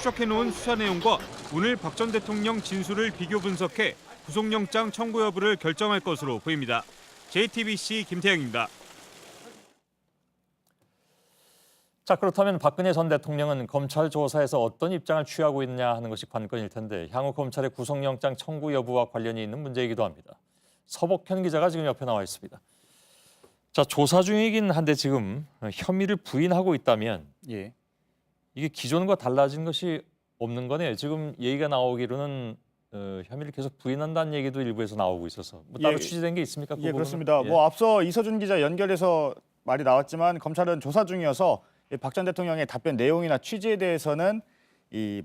추적해놓은 수사 내용과 오늘 박 전 대통령 진술을 비교 분석해 구속영장 청구 여부를 결정할 것으로 보입니다. JTBC 김태영입니다. 자, 그렇다면 박근혜 전 대통령은 검찰 조사에서 어떤 입장을 취하고 있느냐 하는 것이 관건일 텐데 향후 검찰의 구속영장 청구 여부와 관련이 있는 문제이기도 합니다. 서복현 기자가 지금 옆에 나와 있습니다. 자, 조사 중이긴 한데 지금 혐의를 부인하고 있다면 이게 기존과 달라진 것이 없는 거네요. 지금 얘기가 나오기로는 혐의를 계속 부인한다는 얘기도 일부에서 나오고 있어서 따로 취재된 게 있습니까? 그 그렇습니다. 뭐 앞서 이서준 기자 연결해서 말이 나왔지만 검찰은 조사 중이어서 박 전 대통령의 답변 내용이나 취지에 대해서는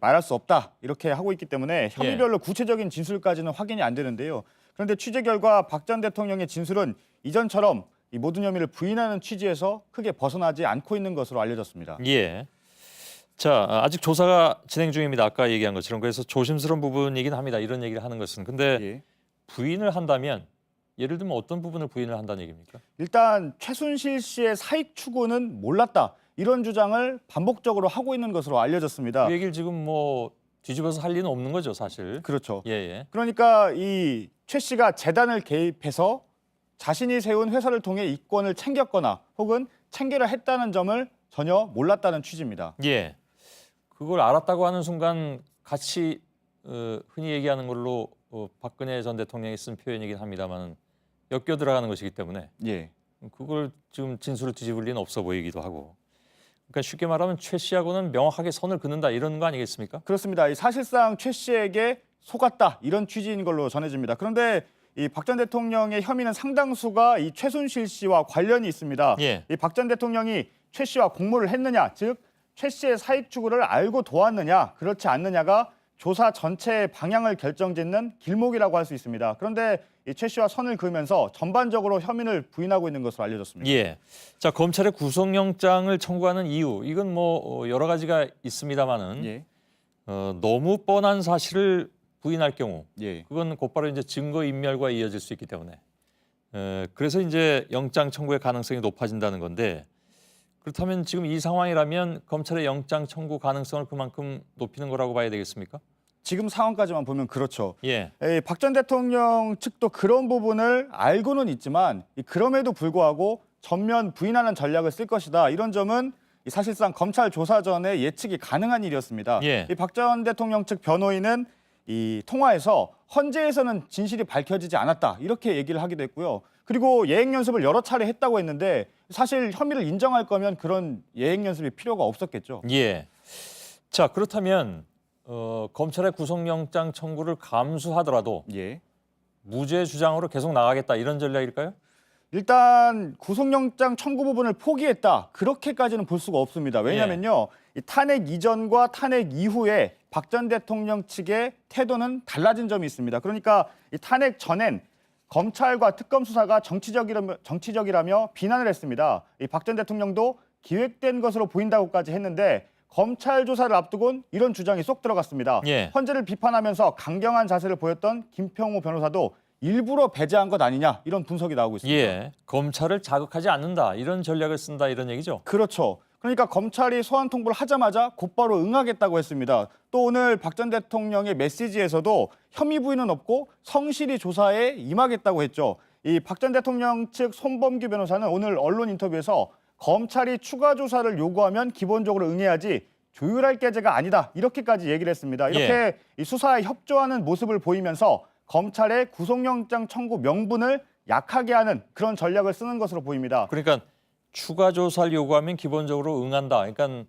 말할 수 없다 이렇게 하고 있기 때문에 혐의별로 구체적인 진술까지는 확인이 안 되는데요. 그런데 취재 결과 박 전 대통령의 진술은 이전처럼 이 모든 혐의를 부인하는 취지에서 크게 벗어나지 않고 있는 것으로 알려졌습니다. 예. 자, 아직 조사가 진행 중입니다. 아까 얘기한 것처럼. 그래서 조심스러운 부분이긴 합니다. 이런 얘기를 하는 것은. 근데 부인을 한다면 예를 들면 어떤 부분을 부인을 한다는 얘기입니까? 일단 최순실 씨의 사익 추구는 몰랐다. 이런 주장을 반복적으로 하고 있는 것으로 알려졌습니다. 그 얘기를 지금 뭐 뒤집어서 할 리는 없는 거죠, 사실. 그렇죠. 예. 그러니까 이 최 씨가 재단을 개입해서 자신이 세운 회사를 통해 이권을 챙겼거나 혹은 챙기려 했다는 점을 전혀 몰랐다는 취지입니다. 예. 그걸 알았다고 하는 순간 같이 흔히 얘기하는 걸로 박근혜 전 대통령이 쓴 표현이긴 합니다만 엮여 들어가는 것이기 때문에 그걸 지금 진술을 뒤집을 리는 없어 보이기도 하고. 그러니까 쉽게 말하면 최 씨하고는 명확하게 선을 긋는다 이런 거 아니겠습니까? 그렇습니다. 사실상 최 씨에게 속았다 이런 취지인 걸로 전해집니다. 그런데 이 박 전 대통령의 혐의는 상당수가 이 최순실 씨와 관련이 있습니다. 이 박 전 대통령이 최 씨와 공모를 했느냐, 즉 최 씨의 사익 추구를 알고 도왔느냐, 그렇지 않느냐가 조사 전체의 방향을 결정짓는 길목이라고 할 수 있습니다. 그런데 이 최 씨와 선을 그으면서 전반적으로 혐의를 부인하고 있는 것으로 알려졌습니다. 예. 자, 검찰의 구속영장을 청구하는 이유 이건 뭐 여러 가지가 있습니다만은 너무 뻔한 사실을 부인할 경우 그건 곧바로 이제 증거 인멸과 이어질 수 있기 때문에 그래서 이제 영장 청구의 가능성이 높아진다는 건데 그렇다면 지금 이 상황이라면 검찰의 영장 청구 가능성을 그만큼 높이는 거라고 봐야 되겠습니까? 지금 상황까지만 보면 그렇죠. 박 전 대통령 측도 그런 부분을 알고는 있지만 그럼에도 불구하고 전면 부인하는 전략을 쓸 것이다. 이런 점은 사실상 검찰 조사 전에 예측이 가능한 일이었습니다. 박 전 대통령 측 변호인은 이 통화에서 헌재에서는 진실이 밝혀지지 않았다. 이렇게 얘기를 하기도 했고요. 그리고 예행 연습을 여러 차례 했다고 했는데 사실 혐의를 인정할 거면 그런 예행 연습이 필요가 없었겠죠. 자, 그렇다면 검찰의 구속영장 청구를 감수하더라도 무죄 주장으로 계속 나가겠다 이런 전략일까요? 일단 구속영장 청구 부분을 포기했다. 그렇게까지는 볼 수가 없습니다. 왜냐면요. 이 탄핵 이전과 탄핵 이후에 박 전 대통령 측의 태도는 달라진 점이 있습니다. 그러니까 이 탄핵 전엔 검찰과 특검 수사가 정치적이라며 비난을 했습니다. 이 박 전 대통령도 기획된 것으로 보인다고까지 했는데 검찰 조사를 앞두고는 이런 주장이 쏙 들어갔습니다. 헌재를 비판하면서 강경한 자세를 보였던 김평호 변호사도 일부러 배제한 것 아니냐 이런 분석이 나오고 있습니다. 검찰을 자극하지 않는다 이런 전략을 쓴다 이런 얘기죠? 그렇죠. 그러니까 검찰이 소환 통보를 하자마자 곧바로 응하겠다고 했습니다. 또 오늘 박 전 대통령의 메시지에서도 혐의 부인은 없고 성실히 조사에 임하겠다고 했죠. 이 박 전 대통령 측 손범규 변호사는 오늘 언론 인터뷰에서 검찰이 추가 조사를 요구하면 기본적으로 응해야지 조율할 계제가 아니다. 이렇게까지 얘기를 했습니다. 이렇게 이 수사에 협조하는 모습을 보이면서 검찰의 구속영장 청구 명분을 약하게 하는 그런 전략을 쓰는 것으로 보입니다. 그러니까 추가 조사를 요구하면 기본적으로 응한다. 그러니까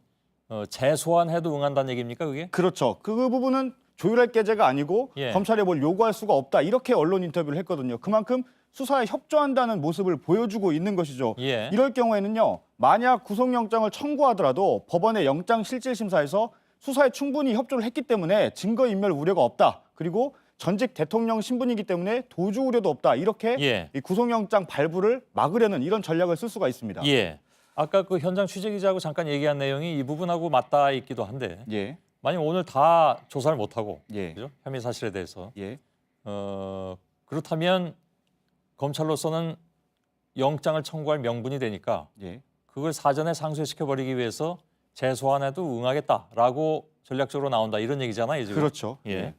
재소환해도 응한다는 얘기입니까 그게? 그렇죠. 그 부분은 조율할 계제가 아니고 검찰에 뭘 요구할 수가 없다. 이렇게 언론 인터뷰를 했거든요. 그만큼 수사에 협조한다는 모습을 보여주고 있는 것이죠. 이럴 경우에는요. 만약 구속영장을 청구하더라도 법원의 영장실질심사에서 수사에 충분히 협조를 했기 때문에 증거인멸 우려가 없다. 그리고 전직 대통령 신분이기 때문에 도주 우려도 없다. 이렇게 이 구속영장 발부를 막으려는 이런 전략을 쓸 수가 있습니다. 아까 그 현장 취재기자하고 잠깐 얘기한 내용이 이 부분하고 맞닿아 있기도 한데 만약 오늘 다 조사를 못하고 그죠? 혐의 사실에 대해서 그렇다면 검찰로서는 영장을 청구할 명분이 되니까 그걸 사전에 상쇄시켜버리기 위해서 재소환에도 응하겠다라고 전략적으로 나온다 이런 얘기잖아요. 지금. 그렇죠. 예.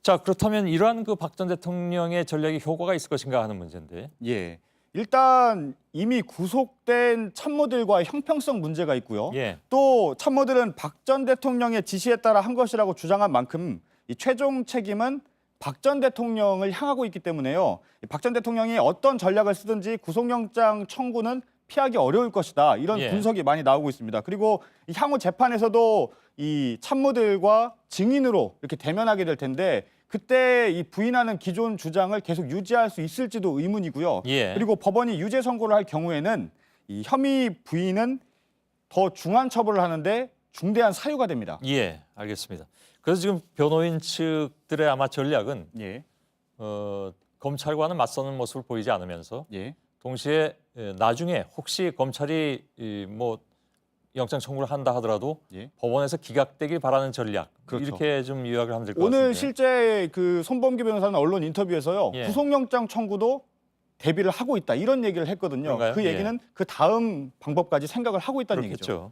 자, 그렇다면 이러한 그 박 전 대통령의 전략이 효과가 있을 것인가 하는 문제인데. 예. 일단 이미 구속된 참모들과의 형평성 문제가 있고요. 예. 또 참모들은 박 전 대통령의 지시에 따라 한 것이라고 주장한 만큼 이 최종 책임은 박 전 대통령을 향하고 있기 때문에요. 박 전 대통령이 어떤 전략을 쓰든지 구속영장 청구는 피하기 어려울 것이다. 이런 예. 분석이 많이 나오고 있습니다. 그리고 이 향후 재판에서도 이 참모들과 증인으로 이렇게 대면하게 될 텐데 그때 이 부인하는 기존 주장을 계속 유지할 수 있을지도 의문이고요. 예. 그리고 법원이 유죄 선고를 할 경우에는 이 혐의 부인은 더 중한 처벌을 하는데 중대한 사유가 됩니다. 예, 알겠습니다. 그래서 지금 변호인 측들의 아마 전략은 예, 검찰과는 맞서는 모습을 보이지 않으면서 예, 동시에 나중에 혹시 검찰이 뭐 영장 청구를 한다 하더라도 예. 법원에서 기각되길 바라는 전략 그렇죠. 이렇게 좀 요약을 하면 될 것 같습니다. 오늘 실제 그 손범규 변호사는 언론 인터뷰에서요. 예. 구속영장 청구도 대비를 하고 있다 이런 얘기를 했거든요. 그런가요? 그 얘기는 예. 그 다음 방법까지 생각을 하고 있다는 얘기죠. 그렇겠죠.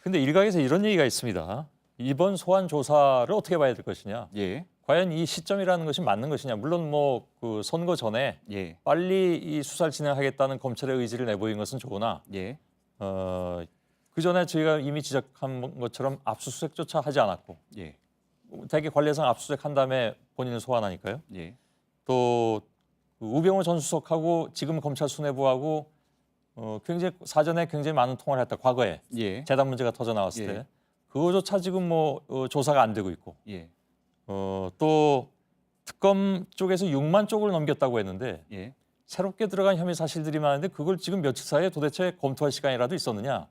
근데 일각에서 이런 얘기가 있습니다. 이번 소환 조사를 어떻게 봐야 될 것이냐. 예, 과연 이 시점이라는 것이 맞는 것이냐. 물론 뭐 그 선거 전에 예, 빨리 이 수사를 진행하겠다는 검찰의 의지를 내보인 것은 좋으나 예, 그 전에 저희가 이미 지적한 것처럼 압수수색조차 하지 않았고 예, 대개 관례상 압수수색한 다음에 본인을 소환하니까요. 예, 또 우병우 전 수석하고 지금 검찰 수뇌부하고 굉장히 사전에 굉장히 많은 통화를 했다. 과거에 예, 재단 문제가 터져 나왔을 예. 때 그거조차 지금 뭐 조사가 안 되고 있고 예, 또 특검 쪽에서 6만 쪽을 넘겼다고 했는데 예. 새롭게 들어간 혐의 사실들이 많은데 그걸 지금 며칠 사이에 도대체 검토할 시간이라도 있었느냐?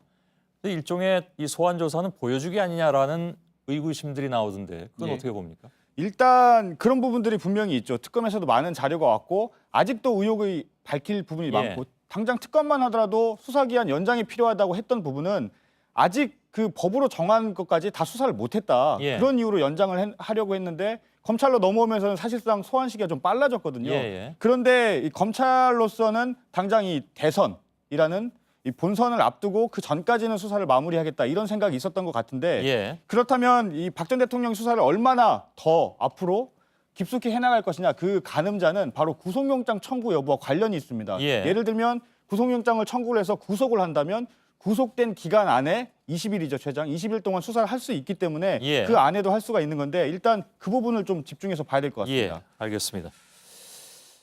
근데 일종의 이 소환 조사는 보여주기 아니냐라는 의구심들이 나오던데 그건 예. 어떻게 봅니까? 일단 그런 부분들이 분명히 있죠. 특검에서도 많은 자료가 왔고 아직도 의혹이 밝힐 부분이 예. 많고 당장 특검만 하더라도 수사기한 연장이 필요하다고 했던 부분은 아직 그 법으로 정한 것까지 다 수사를 못했다. 예. 그런 이유로 연장을 하려고 했는데 검찰로 넘어오면서는 사실상 소환 시기가 좀 빨라졌거든요. 예. 그런데 이 검찰로서는 당장 이 대선이라는 이 본선을 앞두고 그 전까지는 수사를 마무리하겠다 이런 생각이 있었던 것 같은데 예. 그렇다면 이 박 전 대통령 수사를 얼마나 더 앞으로 깊숙이 해나갈 것이냐 그 가늠자는 바로 구속영장 청구 여부와 관련이 있습니다. 예. 예를 들면 구속영장을 청구를 해서 구속을 한다면 구속된 기간 안에 20일이죠 최장 20일 동안 수사를 할 수 있기 때문에 예. 그 안에도 할 수가 있는 건데 일단 그 부분을 좀 집중해서 봐야 될 것 같습니다. 예, 알겠습니다.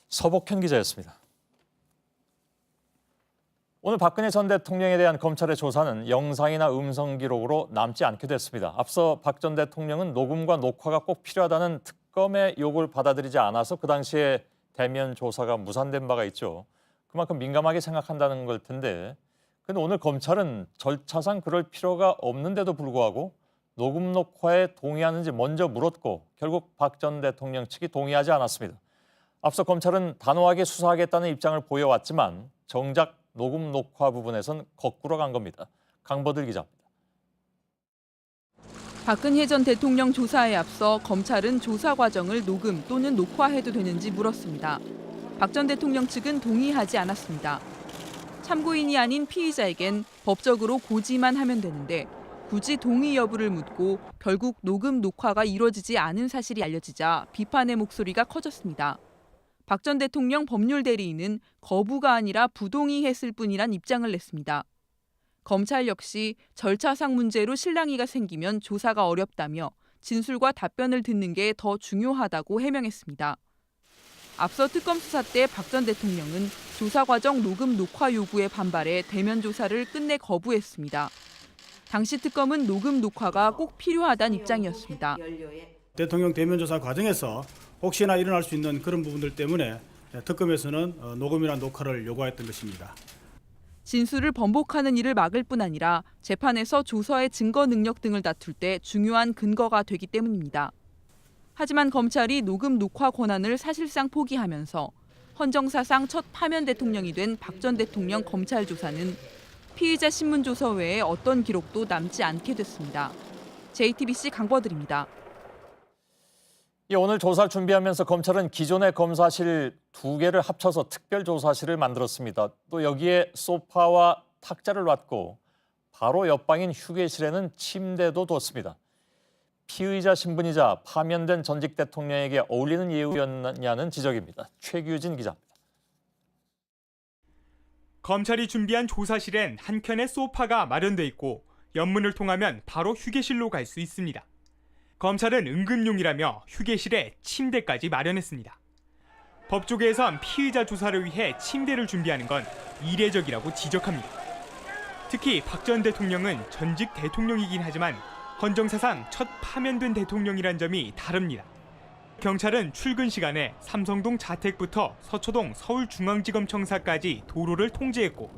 서복현 기자였습니다. 오늘 박근혜 전 대통령에 대한 검찰의 조사는 영상이나 음성 기록으로 남지 않게 됐습니다. 앞서 박 전 대통령은 녹음과 녹화가 꼭 필요하다는 특검의 요구를 받아들이지 않아서 그 당시에 대면 조사가 무산된 바가 있죠. 그만큼 민감하게 생각한다는 걸 텐데 근데 오늘 검찰은 절차상 그럴 필요가 없는데도 불구하고 녹음 녹화에 동의하는지 먼저 물었고 결국 박 전 대통령 측이 동의하지 않았습니다. 앞서 검찰은 단호하게 수사하겠다는 입장을 보여왔지만 정작 녹음 녹화 부분에선 거꾸로 간 겁니다. 강버들 기자입니다. 박근혜 전 대통령 조사에 앞서 검찰은 조사 과정을 녹음 또는 녹화해도 되는지 물었습니다. 박 전 대통령 측은 동의하지 않았습니다. 참고인이 아닌 피의자에겐 법적으로 고지만 하면 되는데 굳이 동의 여부를 묻고 결국 녹음 녹화가 이루어지지 않은 사실이 알려지자 비판의 목소리가 커졌습니다. 박 전 대통령 법률 대리인은 거부가 아니라 부동의했을 뿐이란 입장을 냈습니다. 검찰 역시 절차상 문제로 실랑이가 생기면 조사가 어렵다며 진술과 답변을 듣는 게 더 중요하다고 해명했습니다. 앞서 특검 수사 때 박 전 대통령은 조사 과정 녹음 녹화 요구에 반발해 대면 조사를 끝내 거부했습니다. 당시 특검은 녹음 녹화가 꼭 필요하다는 입장이었습니다. 대통령 대면 조사 과정에서 혹시나 일어날 수 있는 그런 부분들 때문에 특검에서는 녹음이나 녹화를 요구했던 것입니다. 진술을 번복하는 일을 막을 뿐 아니라 재판에서 조서의 증거 능력 등을 다툴 때 중요한 근거가 되기 때문입니다. 하지만 검찰이 녹음 녹화 권한을 사실상 포기하면서 헌정사상 첫 파면 대통령이 된 박 전 대통령 검찰 조사는 피의자 신문 조서 외에 어떤 기록도 남지 않게 됐습니다. JTBC 강버들입니다. 오늘 조사를 준비하면서 검찰은 기존의 검사실 2개를 합쳐서 특별조사실을 만들었습니다. 또 여기에 소파와 탁자를 놨고 바로 옆방인 휴게실에는 침대도 뒀습니다. 피의자 신분이자 파면된 전직 대통령에게 어울리는 예우였냐는 지적입니다. 최규진 기자입니다. 검찰이 준비한 조사실엔 한 켠에 소파가 마련돼 있고 옆문을 통하면 바로 휴게실로 갈 수 있습니다. 검찰은 응급용이라며 휴게실에 침대까지 마련했습니다. 법조계에선 피의자 조사를 위해 침대를 준비하는 건 이례적이라고 지적합니다. 특히 박 전 대통령은 전직 대통령이긴 하지만 헌정사상 첫 파면된 대통령이란 점이 다릅니다. 경찰은 출근 시간에 삼성동 자택부터 서초동 서울중앙지검청사까지 도로를 통제했고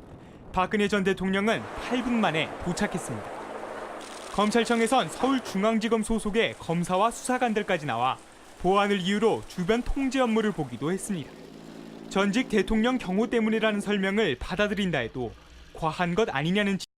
박근혜 전 대통령은 8분 만에 도착했습니다. 검찰청에선 서울중앙지검 소속의 검사와 수사관들까지 나와 보안을 이유로 주변 통제 업무를 보기도 했습니다. 전직 대통령 경호 때문이라는 설명을 받아들인다 해도 과한 것 아니냐는